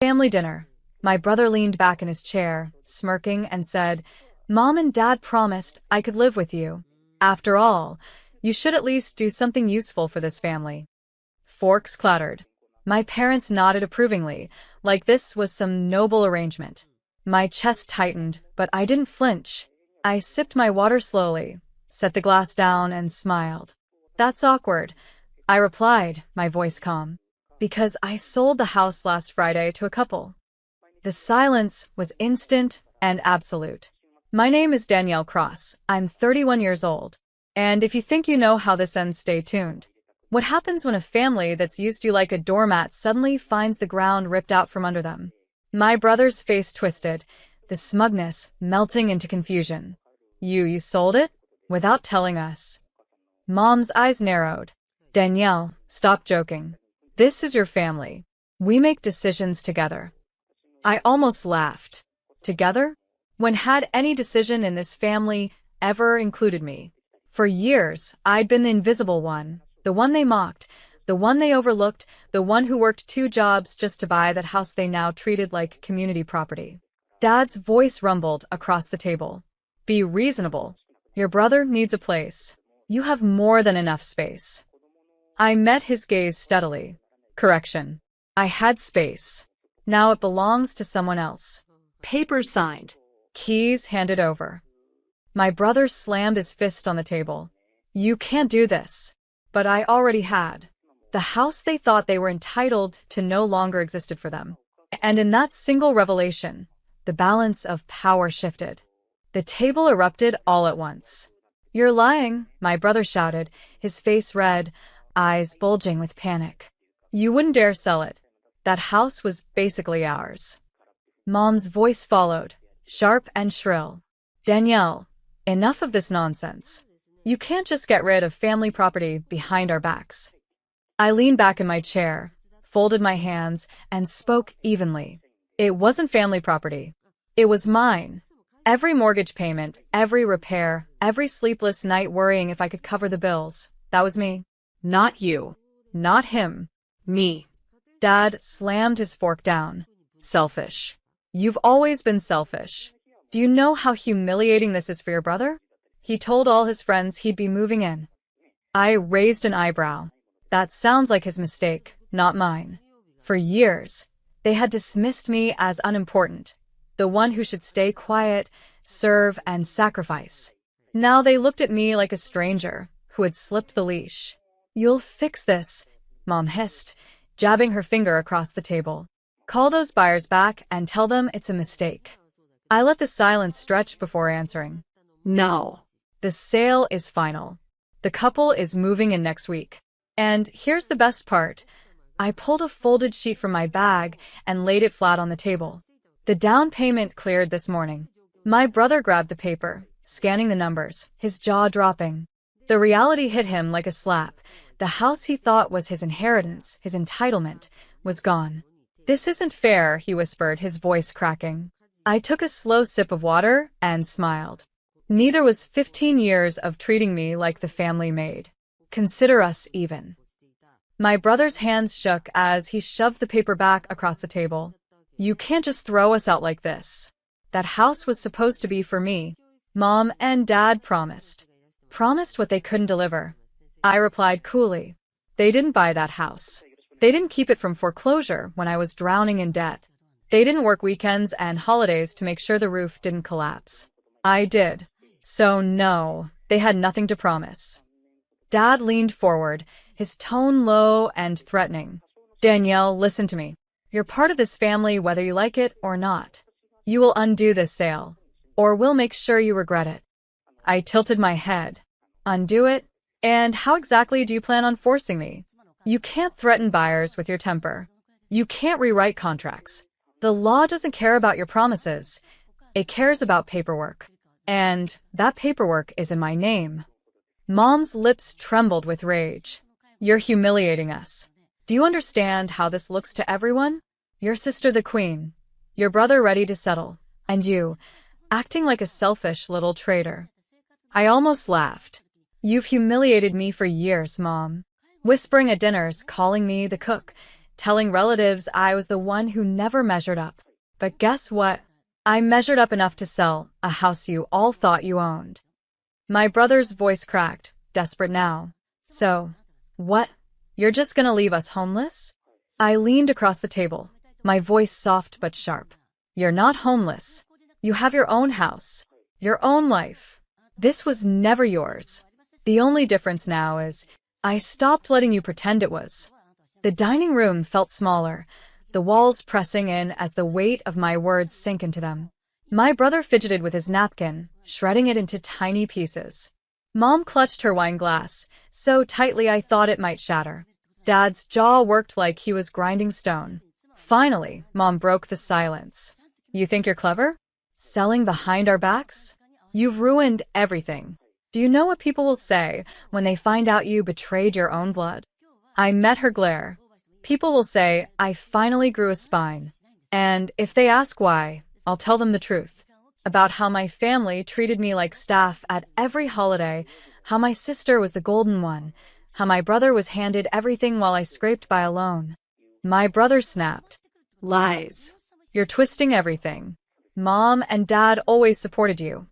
Family dinner. My brother leaned back in his chair, smirking, and said, "Mom and Dad promised I could live with you. After all, you should at least do something useful for this family." Forks clattered. My parents nodded approvingly, like this was some noble arrangement. My chest tightened, but I didn't flinch. I sipped my water slowly, set the glass down, and smiled. "That's awkward," I replied, my voice calm. "Because I sold the house last Friday to a couple." The silence was instant and absolute. "My name is Danielle Cross. I'm 31 years old. And if you think you know how this ends, stay tuned. What happens when a family that's used to you like a doormat suddenly finds the ground ripped out from under them?" My brother's face twisted, the smugness melting into confusion. You sold it? Without telling us?" Mom's eyes narrowed. "Danielle, stop joking. This is your family. We make decisions together." I almost laughed. Together? When had any decision in this family ever included me? For years, I'd been the invisible one, the one they mocked, the one they overlooked, the one who worked 2 jobs just to buy that house they now treated like community property. Dad's voice rumbled across the table. "Be reasonable. Your brother needs a place. You have more than enough space." I met his gaze steadily. "Correction. I had space. Now it belongs to someone else." Papers signed. Keys handed over. My brother slammed his fist on the table. "You can't do this." But I already had. The house they thought they were entitled to no longer existed for them. And in that single revelation, the balance of power shifted. The table erupted all at once. "You're lying," my brother shouted, his face red, eyes bulging with panic. "You wouldn't dare sell it. That house was basically ours." Mom's voice followed, sharp and shrill. "Danielle, enough of this nonsense. You can't just get rid of family property behind our backs." I leaned back in my chair, folded my hands, and spoke evenly. It wasn't family property. It was mine. Every mortgage payment, every repair, every sleepless night worrying if I could cover the bills. That was me. Not you. Not him. Me. Dad slammed his fork down. "Selfish. You've always been selfish. Do you know how humiliating this is for your brother? He told all his friends he'd be moving in." I raised an eyebrow. That sounds like his mistake, not mine. For years, they had dismissed me as unimportant, the one who should stay quiet, serve, and sacrifice. Now they looked at me like a stranger who had slipped the leash. "You'll fix this," Mom hissed, jabbing her finger across the table. "Call those buyers back and tell them it's a mistake." I let the silence stretch before answering. No. The sale is final. The couple is moving in next week. And here's the best part. I pulled a folded sheet from my bag and laid it flat on the table. The down payment cleared this morning. My brother grabbed the paper, scanning the numbers, his jaw dropping. The reality hit him like a slap. The house he thought was his inheritance, his entitlement, was gone. "This isn't fair," he whispered, his voice cracking. I took a slow sip of water and smiled. Neither was 15 years of treating me like the family maid. Consider us even. My brother's hands shook as he shoved the paper back across the table. "You can't just throw us out like this. That house was supposed to be for me. Mom and Dad promised." "Promised what they couldn't deliver," I replied coolly. "They didn't buy that house. They didn't keep it from foreclosure when I was drowning in debt. They didn't work weekends and holidays to make sure the roof didn't collapse. I did. So no, they had nothing to promise." Dad leaned forward, his tone low and threatening. "Danielle, listen to me. You're part of this family whether you like it or not. You will undo this sale, or we'll make sure you regret it." I tilted my head. "Undo it? And how exactly do you plan on forcing me? You can't threaten buyers with your temper. You can't rewrite contracts. The law doesn't care about your promises. It cares about paperwork. And that paperwork is in my name." Mom's lips trembled with rage. "You're humiliating us. Do you understand how this looks to everyone? Your sister the queen, your brother ready to settle, and you, acting like a selfish little traitor." I almost laughed. "You've humiliated me for years, Mom. Whispering at dinners, calling me the cook, telling relatives I was the one who never measured up. But guess what? I measured up enough to sell a house you all thought you owned. My brother's voice cracked, desperate now. So, what? You're just gonna leave us homeless? I leaned across the table, my voice soft but sharp. You're not homeless. You have your own house, your own life. This was never yours. The only difference now is I stopped letting you pretend it was. The dining room felt smaller, the walls pressing in as the weight of my words sank into them. My brother fidgeted with his napkin, shredding it into tiny pieces. Mom clutched her wine glass, so tightly I thought it might shatter. Dad's jaw worked like he was grinding stone. Finally, Mom broke the silence. You think you're clever? Selling behind our backs? You've ruined everything. Do you know what people will say when they find out you betrayed your own blood? I met her glare. People will say, I finally grew a spine. And if they ask why, I'll tell them the truth. About how my family treated me like staff at every holiday, how my sister was the golden one, how my brother was handed everything while I scraped by alone. My brother snapped. Lies. You're twisting everything. Mom and Dad always supported you.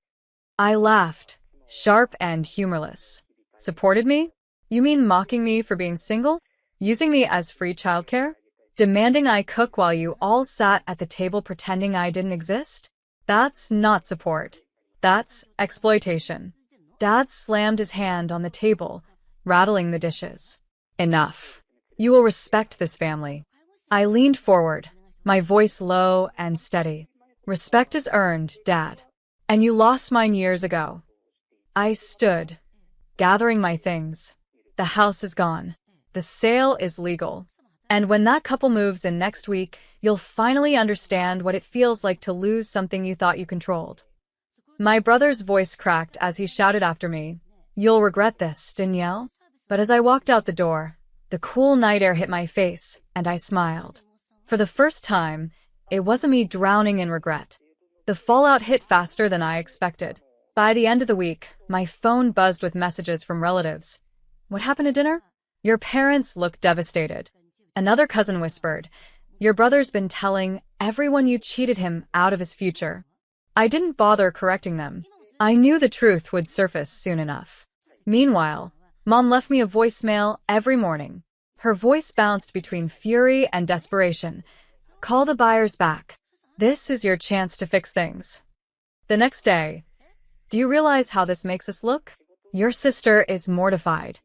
I laughed, sharp and humorless. Supported me? You mean mocking me for being single? Using me as free childcare? Demanding I cook while you all sat at the table pretending I didn't exist? That's not support. That's exploitation. Dad slammed his hand on the table, rattling the dishes. Enough. You will respect this family. I leaned forward, my voice low and steady. Respect is earned, Dad. And you lost mine years ago. I stood, gathering my things. The house is gone. The sale is legal. And when that couple moves in next week, you'll finally understand what it feels like to lose something you thought you controlled. My brother's voice cracked as he shouted after me, You'll regret this, Danielle. But as I walked out the door, the cool night air hit my face, and I smiled. For the first time, it wasn't me drowning in regret. The fallout hit faster than I expected. By the end of the week, my phone buzzed with messages from relatives. What happened at dinner? Your parents look devastated. Another cousin whispered, Your brother's been telling everyone you cheated him out of his future. I didn't bother correcting them. I knew the truth would surface soon enough. Meanwhile, Mom left me a voicemail every morning. Her voice bounced between fury and desperation. Call the buyers back. This is your chance to fix things. The next day, do you realize how this makes us look? Your sister is mortified.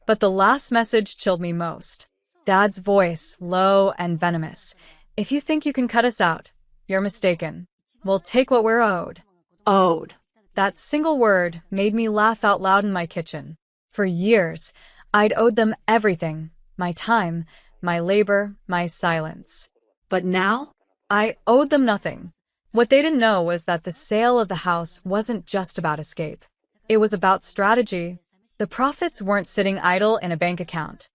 But the last message chilled me most. Dad's voice, low and venomous. If you think you can cut us out, you're mistaken. We'll take what we're owed. Owed. That single word made me laugh out loud in my kitchen. For years, I'd owed them everything. My time, my labor, my silence. But now? I owed them nothing. What they didn't know was that the sale of the house wasn't just about escape. It was about strategy. The profits weren't sitting idle in a bank account.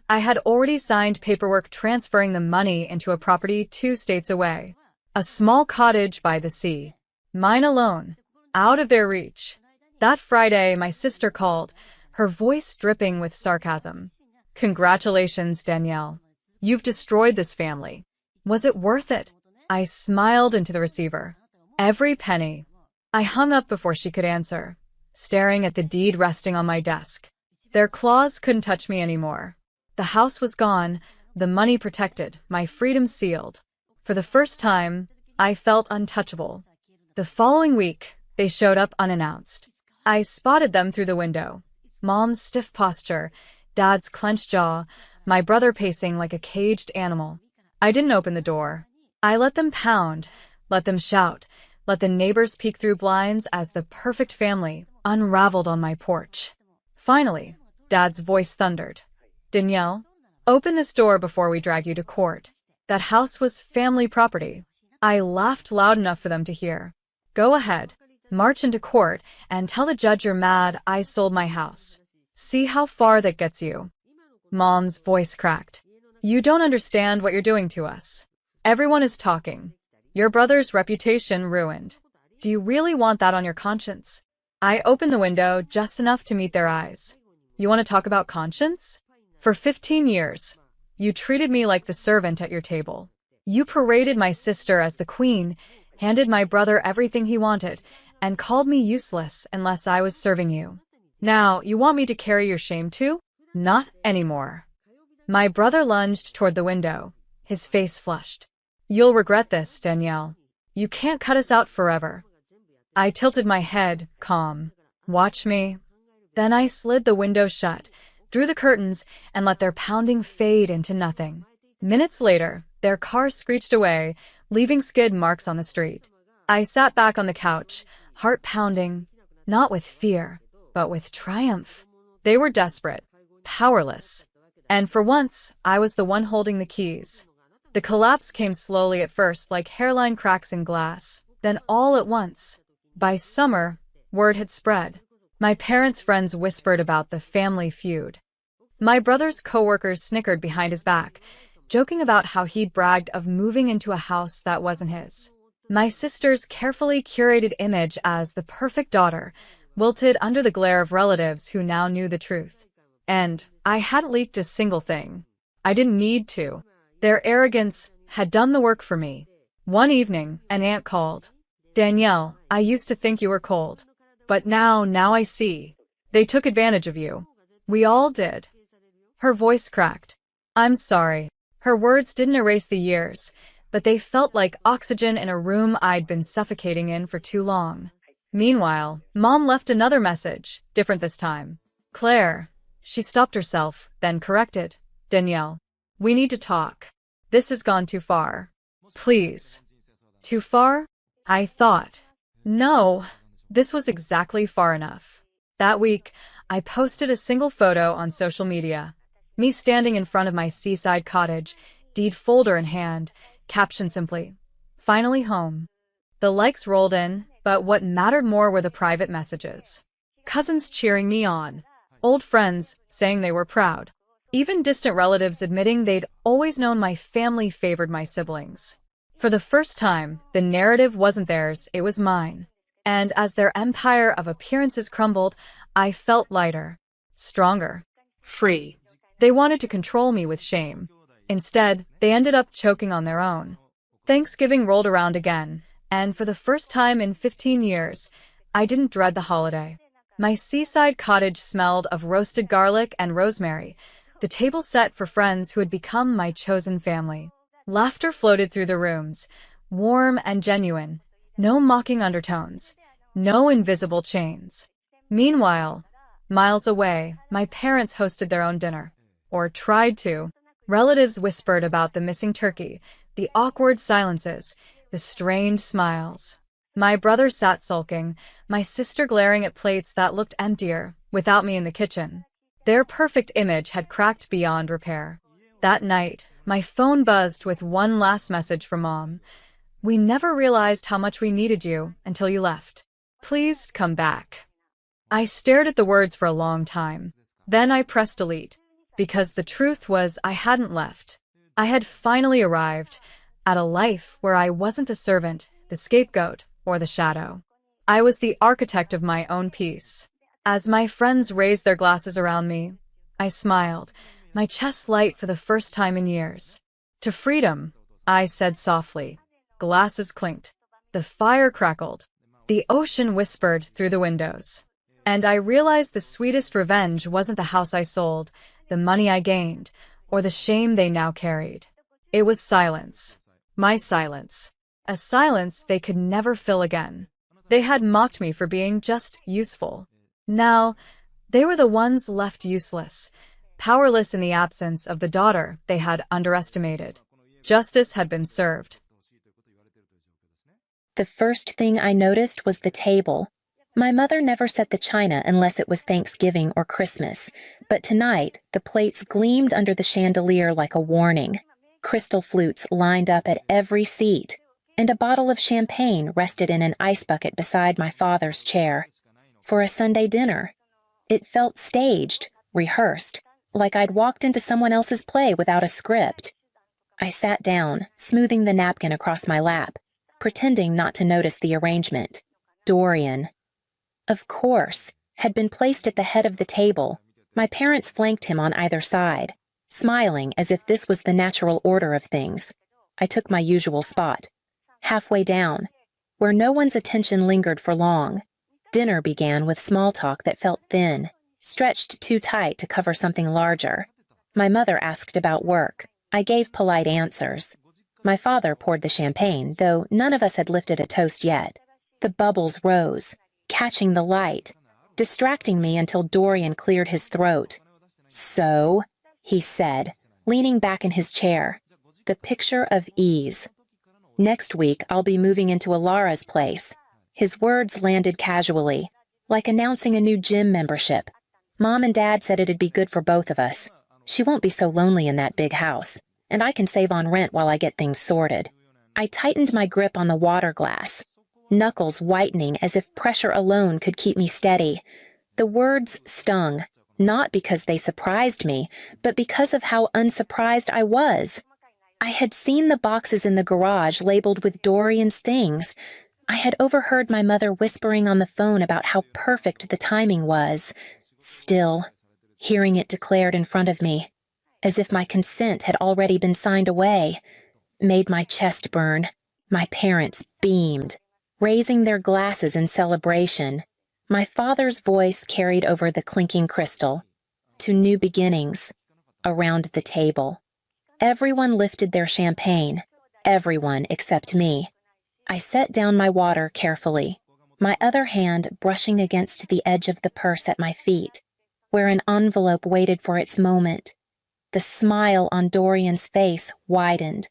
I had already signed paperwork transferring the money into a property 2 states away. A small cottage by the sea. Mine alone. Out of their reach. That Friday, my sister called, her voice dripping with sarcasm. Congratulations, Danielle. You've destroyed this family. Was it worth it? I smiled into the receiver. Every penny. I hung up before she could answer, staring at the deed resting on my desk. Their claws couldn't touch me anymore. The house was gone, the money protected, my freedom sealed. For the first time, I felt untouchable. The following week, they showed up unannounced. I spotted them through the window. Mom's stiff posture, Dad's clenched jaw, my brother pacing like a caged animal. I didn't open the door. I let them pound, let them shout, let the neighbors peek through blinds as the perfect family unraveled on my porch. Finally, Dad's voice thundered. Danielle, open this door before we drag you to court. That house was family property. I laughed loud enough for them to hear. Go ahead, march into court, and tell the judge you're mad I sold my house. See how far that gets you. Mom's voice cracked. You don't understand what you're doing to us. Everyone is talking. Your brother's reputation ruined. Do you really want that on your conscience? I opened the window just enough to meet their eyes. You want to talk about conscience? For 15 years, You treated me like the servant at your table. You paraded my sister as the queen, handed my brother everything he wanted, and called me useless unless I was serving you. Now, you want me to carry your shame too? Not anymore. My brother lunged toward the window, his face flushed. You'll regret this, Danielle. You can't cut us out forever. I tilted my head, calm. Watch me. Then I slid the window shut, drew the curtains, and let their pounding fade into nothing. Minutes later, their car screeched away, leaving skid marks on the street. I sat back on the couch, heart pounding, not with fear, but with triumph. They were desperate, powerless. And for once, I was the one holding the keys. The collapse came slowly at first, like hairline cracks in glass. Then all at once, by summer, word had spread. My parents' friends whispered about the family feud. My brother's coworkers snickered behind his back, joking about how he'd bragged of moving into a house that wasn't his. My sister's carefully curated image as the perfect daughter wilted under the glare of relatives who now knew the truth. And I hadn't leaked a single thing. I didn't need to. Their arrogance had done the work for me. One evening, an aunt called. Danielle, I used to think you were cold. But now I see. They took advantage of you. We all did. Her voice cracked. I'm sorry. Her words didn't erase the years, but they felt like oxygen in a room I'd been suffocating in for too long. Meanwhile, Mom left another message, different this time. Claire. She stopped herself, then corrected. Danielle. We need to talk. This has gone too far. Please. Too far? I thought. No, this was exactly far enough. That week, I posted a single photo on social media. Me standing in front of my seaside cottage, deed folder in hand, caption simply, finally home. The likes rolled in, but what mattered more were the private messages. Cousins cheering me on. Old friends saying they were proud. Even distant relatives admitting they'd always known my family favored my siblings. For the first time, the narrative wasn't theirs, it was mine. And as their empire of appearances crumbled, I felt lighter, stronger, Free. They wanted to control me with shame. Instead, they ended up choking on their own. Thanksgiving rolled around again, and for the first time in 15 years, I didn't dread the holiday. My seaside cottage smelled of roasted garlic and rosemary, the table set for friends who had become my chosen family. Laughter floated through the rooms, warm and genuine, no mocking undertones, no invisible chains. Meanwhile, miles away, my parents hosted their own dinner. Or tried to. Relatives whispered about the missing turkey, the awkward silences, the strained smiles. My brother sat sulking, my sister glaring at plates that looked emptier, without me in the kitchen. Their perfect image had cracked beyond repair. That night, my phone buzzed with one last message from Mom. We never realized how much we needed you until you left. Please come back. I stared at the words for a long time. Then I pressed delete. Because the truth was I hadn't left. I had finally arrived at a life where I wasn't the servant, the scapegoat, or the shadow. I was the architect of my own peace. As my friends raised their glasses around me, I smiled, my chest light for the first time in years. To freedom, I said softly. Glasses clinked. The fire crackled. The ocean whispered through the windows. And I realized the sweetest revenge wasn't the house I sold, the money I gained, or the shame they now carried. It was silence. My silence. A silence they could never fill again. They had mocked me for being just useful. Now, they were the ones left useless, powerless in the absence of the daughter they had underestimated. Justice had been served. The first thing I noticed was the table. My mother never set the china unless it was Thanksgiving or Christmas, but tonight the plates gleamed under the chandelier like a warning. Crystal flutes lined up at every seat, and a bottle of champagne rested in an ice bucket beside my father's chair. For a Sunday dinner, it felt staged, rehearsed, like I'd walked into someone else's play without a script. I sat down, smoothing the napkin across my lap, pretending not to notice the arrangement. Dorian, of course, had been placed at the head of the table. My parents flanked him on either side. smiling as if this was the natural order of things. I took my usual spot, halfway down, where no one's attention lingered for long. Dinner began with small talk that felt thin, stretched too tight to cover something larger. My mother asked about work. I gave polite answers. My father poured the champagne, though none of us had lifted a toast yet. The bubbles rose, catching the light, distracting me until Dorian cleared his throat. "So," he said, leaning back in his chair, the picture of ease. "Next week, I'll be moving into Alara's place." His words landed casually, like announcing a new gym membership. Mom and Dad said it'd be good for both of us. She won't be so lonely in that big house, and I can save on rent while I get things sorted. I tightened my grip on the water glass, knuckles whitening as if pressure alone could keep me steady. The words stung, not because they surprised me, but because of how unsurprised I was. I had seen the boxes in the garage labeled with Dorian's things. I had overheard my mother whispering on the phone about how perfect the timing was. Still, hearing it declared in front of me, as if my consent had already been signed away, made my chest burn. My parents beamed, raising their glasses in celebration. My father's voice carried over the clinking crystal. To new beginnings. Around the table. Everyone lifted their champagne. Everyone except me. I set down my water carefully, my other hand brushing against the edge of the purse at my feet, where an envelope waited for its moment. The smile on Dorian's face widened,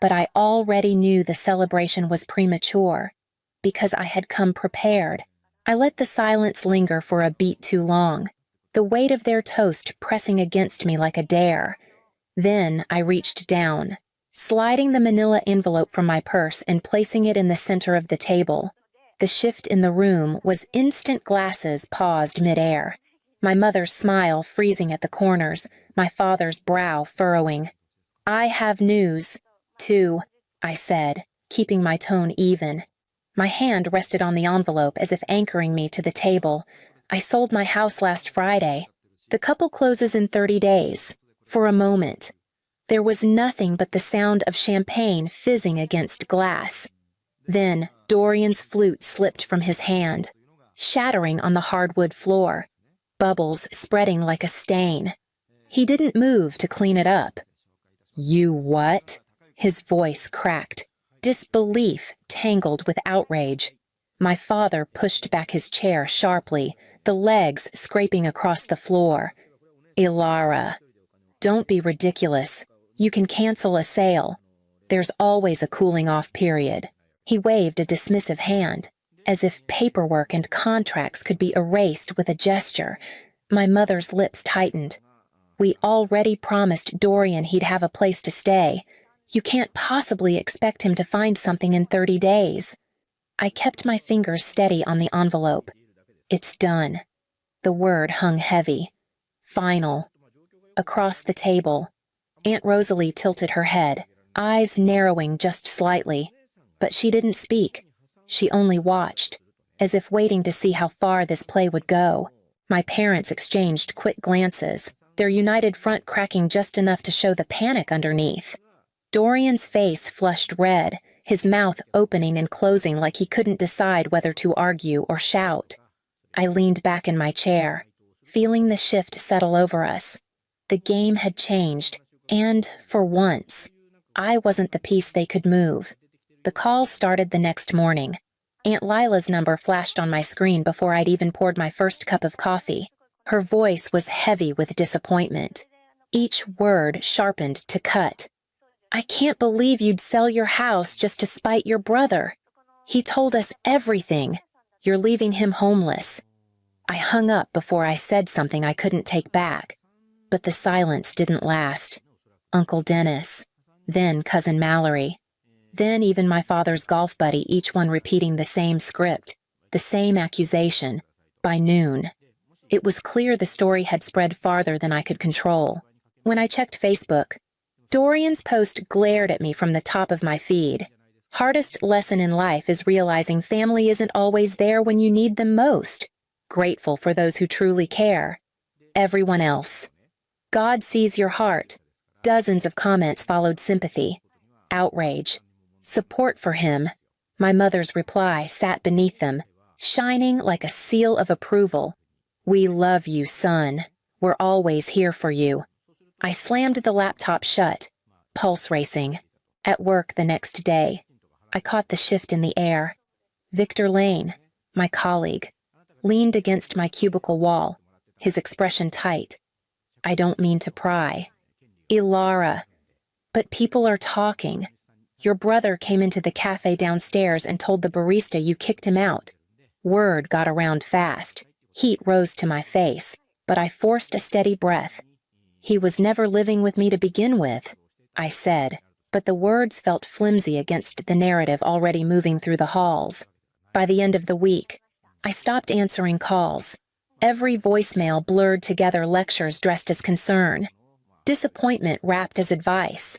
but I already knew the celebration was premature, because I had come prepared. I let the silence linger for a beat too long, the weight of their toast pressing against me like a dare. Then I reached down, sliding the manila envelope from my purse and placing it in the center of the table. The shift in the room was instant. Glasses paused midair, my mother's smile freezing at the corners, my father's brow furrowing. "I have news, too," I said, keeping my tone even. My hand rested on the envelope as if anchoring me to the table. "I sold my house last Friday. The couple closes in 30 days. For a moment, there was nothing but the sound of champagne fizzing against glass. Then Dorian's flute slipped from his hand, shattering on the hardwood floor, bubbles spreading like a stain. He didn't move to clean it up. "You what?" His voice cracked, disbelief tangled with outrage. My father pushed back his chair sharply, the legs scraping across the floor. "Alara, don't be ridiculous. You can cancel a sale. There's always a cooling-off period." He waved a dismissive hand, as if paperwork and contracts could be erased with a gesture. My mother's lips tightened. "We already promised Dorian he'd have a place to stay. You can't possibly expect him to find something in 30 days. I kept my fingers steady on the envelope. "It's done." The word hung heavy. Final. Across the table, Aunt Rosalie tilted her head, eyes narrowing just slightly. But she didn't speak. She only watched, as if waiting to see how far this play would go. My parents exchanged quick glances, their united front cracking just enough to show the panic underneath. Dorian's face flushed red, his mouth opening and closing like he couldn't decide whether to argue or shout. I leaned back in my chair, feeling the shift settle over us. The game had changed, and, for once, I wasn't the piece they could move. The call started the next morning. Aunt Lila's number flashed on my screen before I'd even poured my first cup of coffee. Her voice was heavy with disappointment, each word sharpened to cut. "I can't believe you'd sell your house just to spite your brother. He told us everything. You're leaving him homeless." I hung up before I said something I couldn't take back. But the silence didn't last. Uncle Dennis, then Cousin Mallory, then even my father's golf buddy, each one repeating the same script, the same accusation. By noon, it was clear the story had spread farther than I could control. When I checked Facebook, Dorian's post glared at me from the top of my feed. "Hardest lesson in life is realizing family isn't always there when you need them most. Grateful for those who truly care. Everyone else. God sees your heart, Dozens of comments followed: sympathy, outrage, support for him. My mother's reply sat beneath them, shining like a seal of approval. "We love you, son. We're always here for you." I slammed the laptop shut, pulse racing. At work the next day, I caught the shift in the air. Victor Lane, my colleague, leaned against my cubicle wall, his expression tight. "I don't mean to pry." "Ilara, but people are talking. Your brother came into the cafe downstairs and told the barista you kicked him out." Word got around fast. Heat rose to my face, but I forced a steady breath. "He was never living with me to begin with," I said, but the words felt flimsy against the narrative already moving through the halls. By the end of the week, I stopped answering calls. Every voicemail blurred together lectures dressed as concern, disappointment wrapped as advice.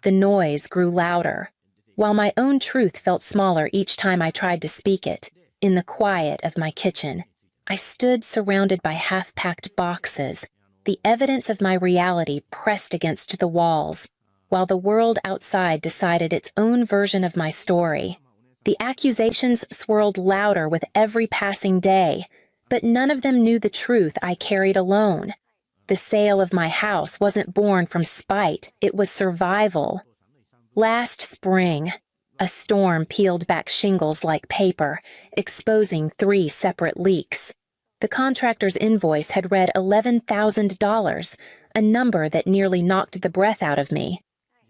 The noise grew louder, while my own truth felt smaller each time I tried to speak it. In the quiet of my kitchen, I stood surrounded by half-packed boxes, the evidence of my reality pressed against the walls, while the world outside decided its own version of my story. The accusations swirled louder with every passing day, but none of them knew the truth I carried alone. The sale of my house wasn't born from spite, it was survival. Last spring, a storm peeled back shingles like paper, exposing 3 separate leaks. The contractor's invoice had read $11,000, a number that nearly knocked the breath out of me.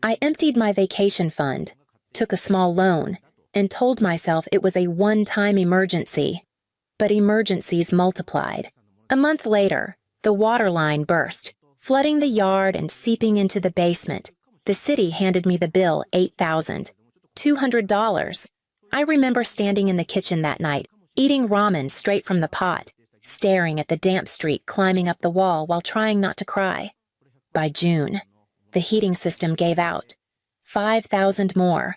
I emptied my vacation fund, took a small loan, and told myself it was a one-time emergency. But emergencies multiplied. A month later, the water line burst, flooding the yard and seeping into the basement. The city handed me the bill, $8,200. I remember standing in the kitchen that night, eating ramen straight from the pot, staring at the damp streak climbing up the wall while trying not to cry. By June, the heating system gave out. $5,000 more.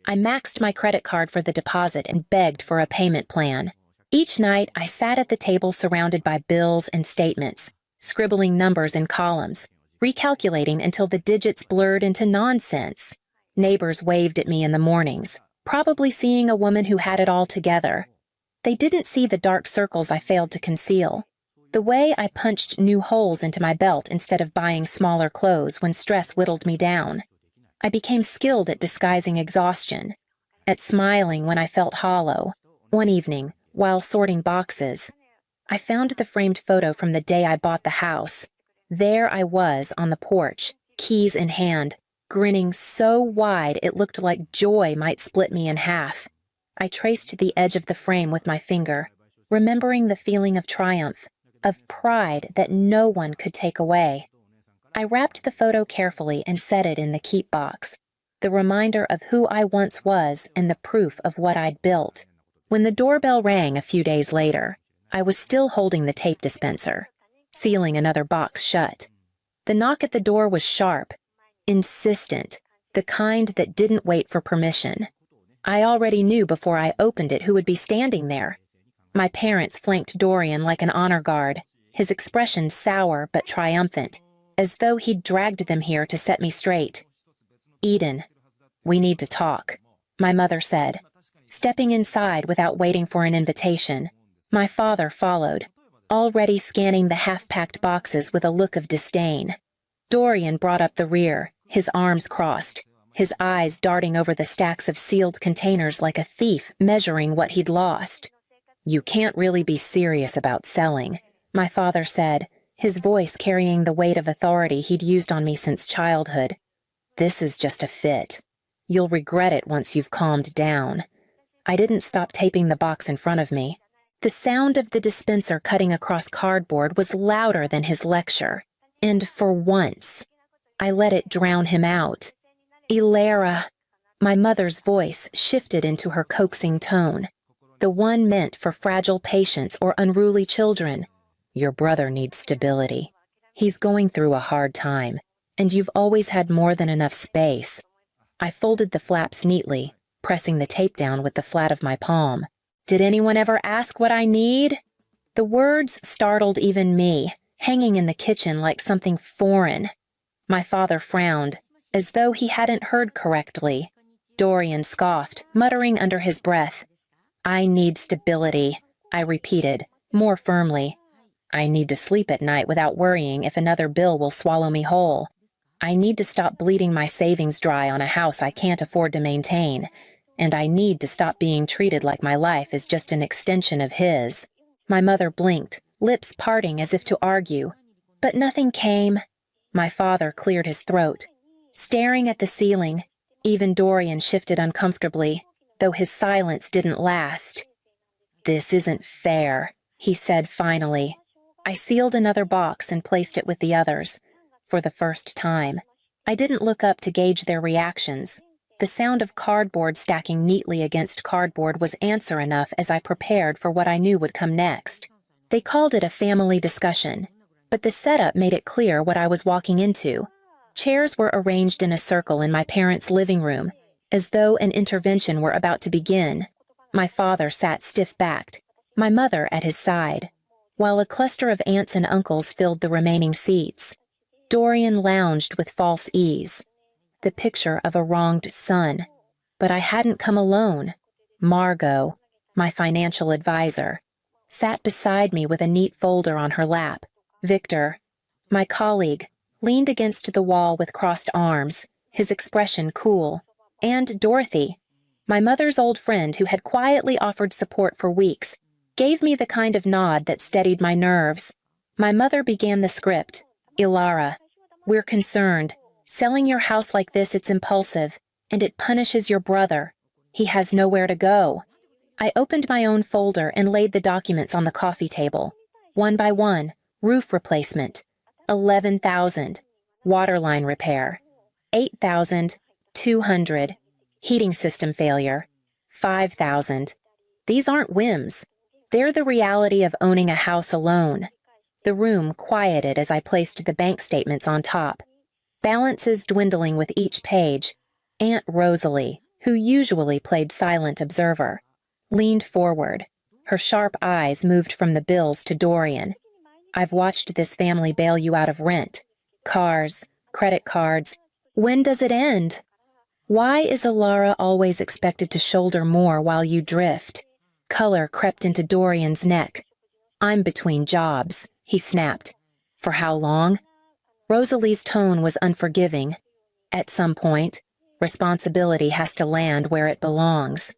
I maxed my credit card for the deposit and begged for a payment plan. Each night, I sat at the table surrounded by bills and statements, scribbling numbers in columns, recalculating until the digits blurred into nonsense. Neighbors waved at me in the mornings, probably seeing a woman who had it all together. They didn't see the dark circles I failed to conceal. The way I punched new holes into my belt instead of buying smaller clothes when stress whittled me down. I became skilled at disguising exhaustion, at smiling when I felt hollow. One evening, while sorting boxes, I found the framed photo from the day I bought the house. There I was on the porch, keys in hand, grinning so wide it looked like joy might split me in half. I traced the edge of the frame with my finger, remembering the feeling of triumph, of pride that no one could take away. I wrapped the photo carefully and set it in the keep box, the reminder of who I once was and the proof of what I'd built. When the doorbell rang a few days later, I was still holding the tape dispenser, sealing another box shut. The knock at the door was sharp, insistent, the kind that didn't wait for permission. I already knew before I opened it who would be standing there. My parents flanked Dorian like an honor guard, his expression sour but triumphant, as though he'd dragged them here to set me straight. "Eden, we need to talk," my mother said, stepping inside without waiting for an invitation. My father followed, already scanning the half-packed boxes with a look of disdain. Dorian brought up the rear, his arms crossed, his eyes darting over the stacks of sealed containers like a thief measuring what he'd lost. "You can't really be serious about selling," my father said, his voice carrying the weight of authority he'd used on me since childhood. "This is just a fit. You'll regret it once you've calmed down." I didn't stop taping the box in front of me. The sound of the dispenser cutting across cardboard was louder than his lecture, and for once, I let it drown him out. "Ilara," my mother's voice shifted into her coaxing tone, the one meant for fragile patients or unruly children. "Your brother needs stability. He's going through a hard time, and you've always had more than enough space." I folded the flaps neatly, pressing the tape down with the flat of my palm. "Did anyone ever ask what I need?" The words startled even me, hanging in the kitchen like something foreign. My father frowned, as though he hadn't heard correctly. Dorian scoffed, muttering under his breath. I need stability, I repeated, more firmly. I need to sleep at night without worrying if another bill will swallow me whole. I need to stop bleeding my savings dry on a house I can't afford to maintain. And I need to stop being treated like my life is just an extension of his. My mother blinked, lips parting as if to argue. But nothing came. My father cleared his throat. Staring at the ceiling, even Dorian shifted uncomfortably, though his silence didn't last. This isn't fair, he said finally. I sealed another box and placed it with the others. For the first time, I didn't look up to gauge their reactions. The sound of cardboard stacking neatly against cardboard was answer enough as I prepared for what I knew would come next. They called it a family discussion, but the setup made it clear what I was walking into. Chairs were arranged in a circle in my parents' living room, as though an intervention were about to begin. My father sat stiff-backed, my mother at his side, while a cluster of aunts and uncles filled the remaining seats. Dorian lounged with false ease, the picture of a wronged son. But I hadn't come alone. Margot, my financial advisor, sat beside me with a neat folder on her lap. Victor, my colleague, leaned against the wall with crossed arms, his expression cool. And Dorothy, my mother's old friend who had quietly offered support for weeks, gave me the kind of nod that steadied my nerves. My mother began the script. Ilara, we're concerned. Selling your house like this, it's impulsive, and it punishes your brother. He has nowhere to go. I opened my own folder and laid the documents on the coffee table. One by one, roof replacement, $11,000, waterline repair, $8,200, heating system failure, $5,000. These aren't whims. They're the reality of owning a house alone. The room quieted as I placed the bank statements on top. Balances dwindling with each page. Aunt Rosalie, who usually played silent observer, leaned forward. Her sharp eyes moved from the bills to Dorian. I've watched this family bail you out of rent, cars, credit cards. When does it end? Why is Ilara always expected to shoulder more while you drift? Color crept into Dorian's neck. I'm between jobs, he snapped. For how long? Rosalie's tone was unforgiving. At some point, responsibility has to land where it belongs.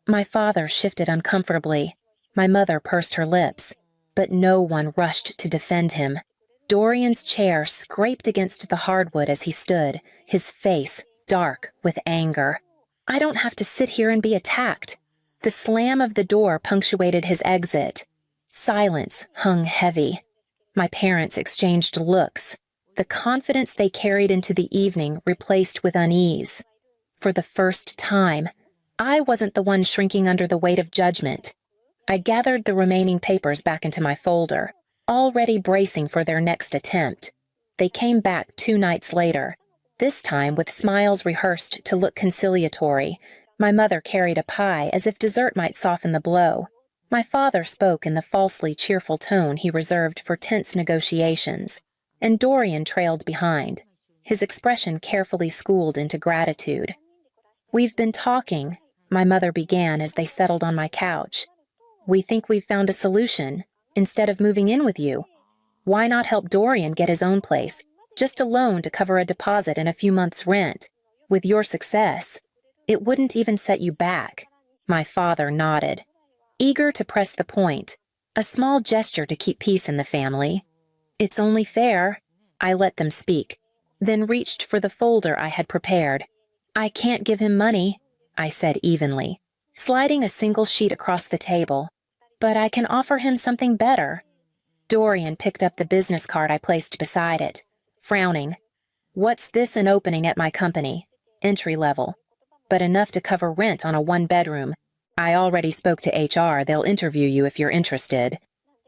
My father shifted uncomfortably. My mother pursed her lips, but no one rushed to defend him. Dorian's chair scraped against the hardwood as he stood, his face dark with anger. I don't have to sit here and be attacked. The slam of the door punctuated his exit. Silence hung heavy. My parents exchanged looks. The confidence they carried into the evening replaced with unease. For the first time, I wasn't the one shrinking under the weight of judgment. I gathered the remaining papers back into my folder, already bracing for their next attempt. They came back 2 nights later, this time with smiles rehearsed to look conciliatory. My mother carried a pie as if dessert might soften the blow. My father spoke in the falsely cheerful tone he reserved for tense negotiations, and Dorian trailed behind, his expression carefully schooled into gratitude. We've been talking, my mother began as they settled on my couch. We think we've found a solution, instead of moving in with you. Why not help Dorian get his own place, just a loan to cover a deposit and a few months' rent? With your success, it wouldn't even set you back. My father nodded, eager to press the point, a small gesture to keep peace in the family. It's only fair. I let them speak, then reached for the folder I had prepared. I can't give him money, I said evenly, sliding a single sheet across the table. But I can offer him something better. Dorian picked up the business card I placed beside it, frowning. What's this an opening at my company? Entry level. But enough to cover rent on a 1-bedroom. I already spoke to HR. They'll interview you if you're interested.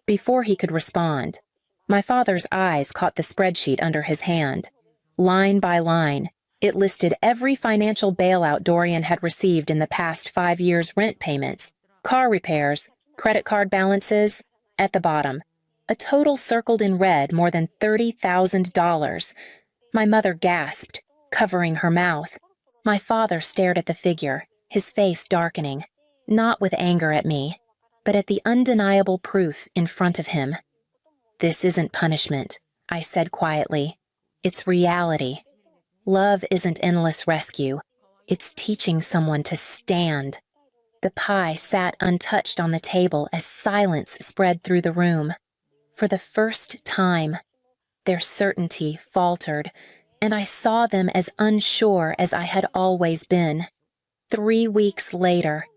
Before he could respond, my father's eyes caught the spreadsheet under his hand. Line by line, it listed every financial bailout Dorian had received in the past 5 years' rent payments, car repairs, credit card balances. At the bottom, a total circled in red more than $30,000. My mother gasped, covering her mouth. My father stared at the figure, his face darkening, not with anger at me, but at the undeniable proof in front of him. "This isn't punishment," I said quietly. "It's reality. Love isn't endless rescue. It's teaching someone to stand." The pie sat untouched on the table as silence spread through the room. For the first time, their certainty faltered, and I saw them as unsure as I had always been. 3 weeks later,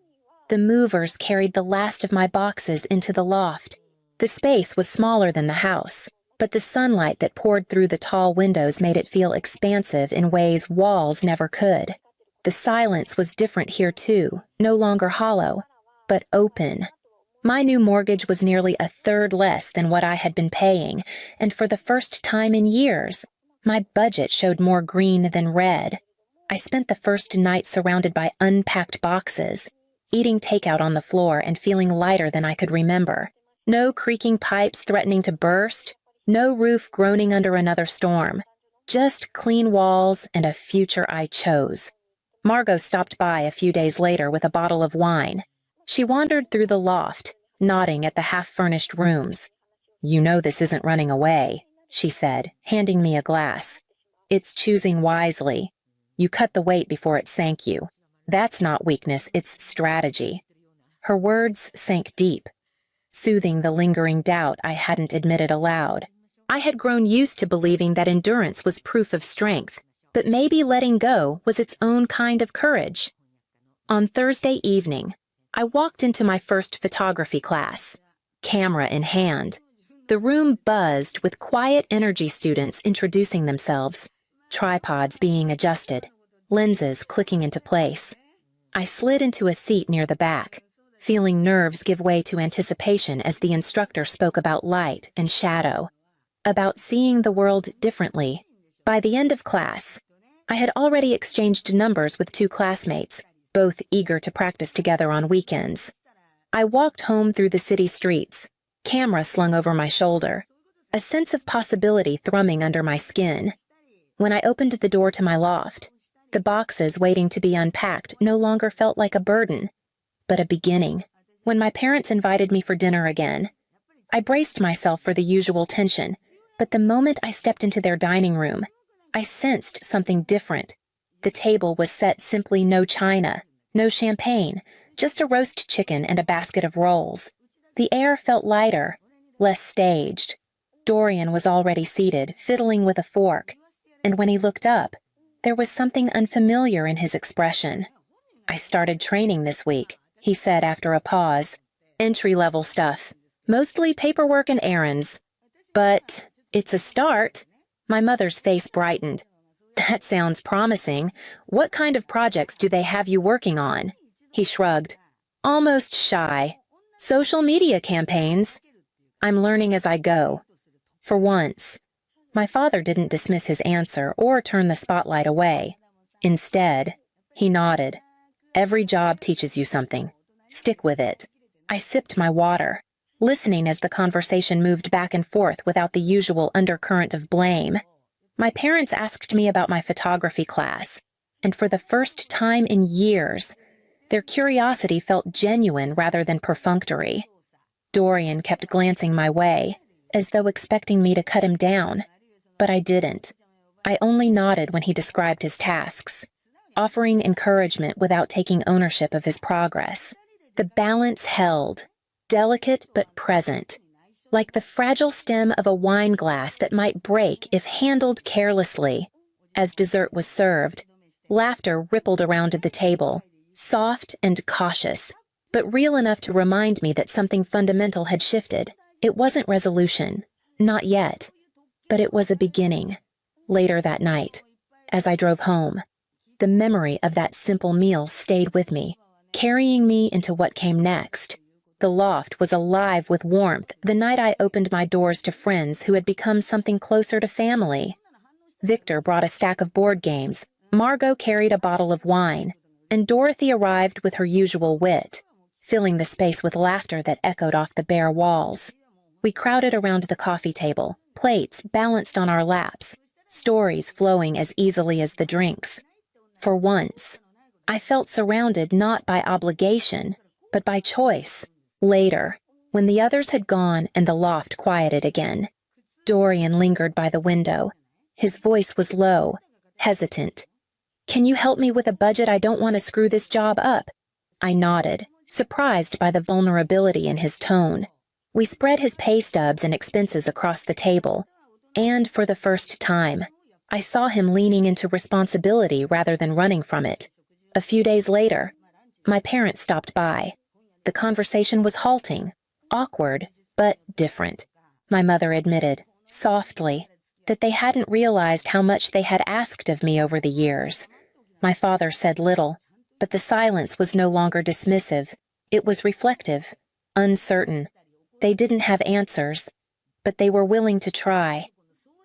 the movers carried the last of my boxes into the loft. The space was smaller than the house, but the sunlight that poured through the tall windows made it feel expansive in ways walls never could. The silence was different here too, no longer hollow, but open. My new mortgage was nearly a third less than what I had been paying, and for the first time in years, my budget showed more green than red. I spent the first night surrounded by unpacked boxes, eating takeout on the floor and feeling lighter than I could remember. No creaking pipes threatening to burst, no roof groaning under another storm. Just clean walls and a future I chose. Margot stopped by a few days later with a bottle of wine. She wandered through the loft, nodding at the half-furnished rooms. "You know this isn't running away," she said, handing me a glass. "It's choosing wisely. You cut the weight before it sank you. That's not weakness, it's strategy." Her words sank deep, soothing the lingering doubt I hadn't admitted aloud. I had grown used to believing that endurance was proof of strength, but maybe letting go was its own kind of courage. On Thursday evening, I walked into my first photography class, camera in hand. The room buzzed with quiet energy students introducing themselves, tripods being adjusted, lenses clicking into place. I slid into a seat near the back, feeling nerves give way to anticipation as the instructor spoke about light and shadow, about seeing the world differently. By the end of class, I had already exchanged numbers with 2 classmates, both eager to practice together on weekends. I walked home through the city streets, camera slung over my shoulder, a sense of possibility thrumming under my skin. When I opened the door to my loft, the boxes waiting to be unpacked no longer felt like a burden, but a beginning. When my parents invited me for dinner again, I braced myself for the usual tension, but the moment I stepped into their dining room, I sensed something different. The table was set simply no china, no champagne, just a roast chicken and a basket of rolls. The air felt lighter, less staged. Dorian was already seated, fiddling with a fork, and when he looked up, there was something unfamiliar in his expression. "I started training this week," he said after a pause. "Entry-level stuff, mostly paperwork and errands. But it's a start." My mother's face brightened. "That sounds promising. What kind of projects do they have you working on?" He shrugged, almost shy. "Social media campaigns. I'm learning as I go." For once, my father didn't dismiss his answer or turn the spotlight away. Instead, he nodded. "Every job teaches you something. Stick with it." I sipped my water, listening as the conversation moved back and forth without the usual undercurrent of blame. My parents asked me about my photography class, and for the first time in years, their curiosity felt genuine rather than perfunctory. Dorian kept glancing my way, as though expecting me to cut him down, but I didn't. I only nodded when he described his tasks, offering encouragement without taking ownership of his progress. The balance held, delicate but present, like the fragile stem of a wine glass that might break if handled carelessly. As dessert was served, laughter rippled around the table, soft and cautious, but real enough to remind me that something fundamental had shifted. It wasn't resolution, not yet, but it was a beginning. Later that night, as I drove home, the memory of that simple meal stayed with me, carrying me into what came next. The loft was alive with warmth the night I opened my doors to friends who had become something closer to family. Victor brought a stack of board games, Margot carried a bottle of wine, and Dorothy arrived with her usual wit, filling the space with laughter that echoed off the bare walls. We crowded around the coffee table, plates balanced on our laps, stories flowing as easily as the drinks. For once, I felt surrounded not by obligation, but by choice. Later, when the others had gone and the loft quieted again, Dorian lingered by the window. His voice was low, hesitant. "Can you help me with a budget? I don't want to screw this job up." I nodded, surprised by the vulnerability in his tone. We spread his pay stubs and expenses across the table, and for the first time, I saw him leaning into responsibility rather than running from it. A few days later, my parents stopped by. The conversation was halting, awkward, but different. My mother admitted, softly, that they hadn't realized how much they had asked of me over the years. My father said little, but the silence was no longer dismissive. It was reflective, uncertain. They didn't have answers, but they were willing to try.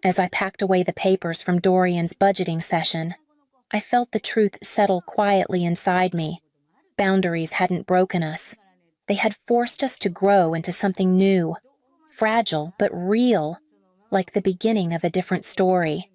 As I packed away the papers from Dorian's budgeting session, I felt the truth settle quietly inside me. Boundaries hadn't broken us. They had forced us to grow into something new, fragile but real, like the beginning of a different story.